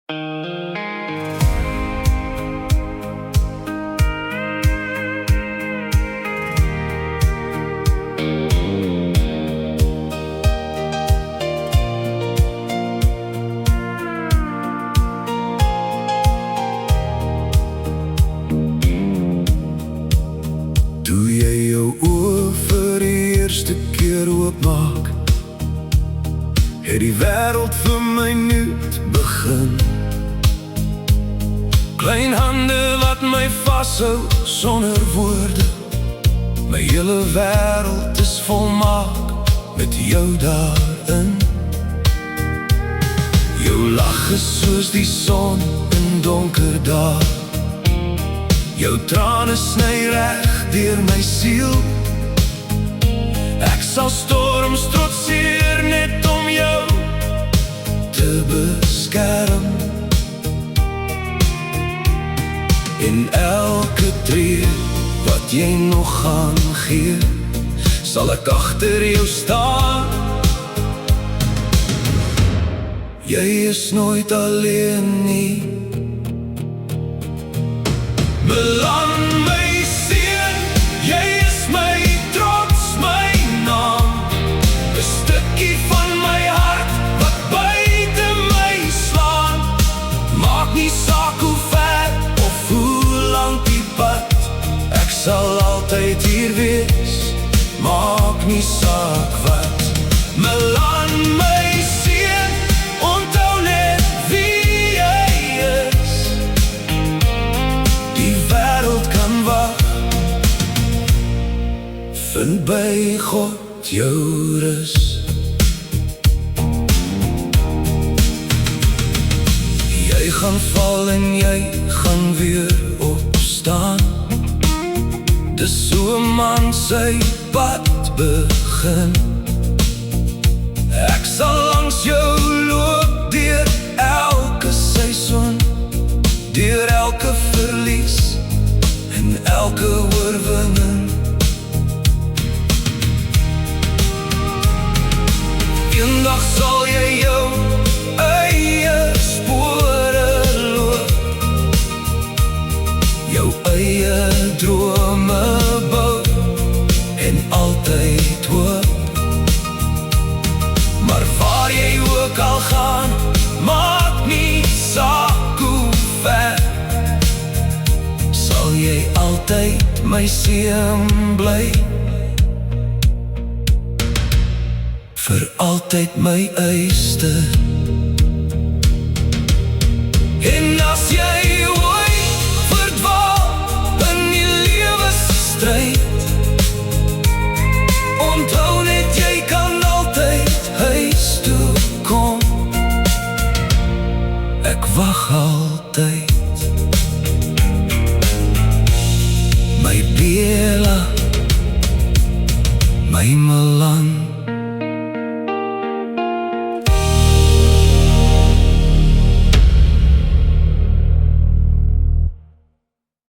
Toe jy jou oë vir die eerste keer oopmaak, het die wêreld vir my nuut begin. Klein hande wat my vashou sonder woorde, my hele wêreld is volmaak met jou daarin. Jou lach is soos die son in donker dae, jou trane sny reg deur my siel. Ek sal storms trotseer net om jou te beskerm. In elke tree wat jy nog gaan gee, sal ek agter jou staan. Jy is nooit alleen nie. Beland my seun, jy is my trots, my naam. 'n stukkie van my hart wat buite my slaan. Maak nie saak hoe ver of hoe lank die pad, ek sal altyd hier wees, maak nie saak wat. Beland my seun, onthou net wie jy is. Die wêreld kan wag, vind by God jou rus. Jy gaan val en jy gaan weer opstaan. Dis so 'n man sy pad begin. Ek sal langs jou loop deur elke seisoen, deur elke verlies en elke oorwinning. Eendag sal jy jou eie spore loop, jou eie drome bou en altyd hoop. Maar waar jy ook al gaan, maak nie saak hoe ver, sal jy altyd my seun bly, vir altyd my eyste.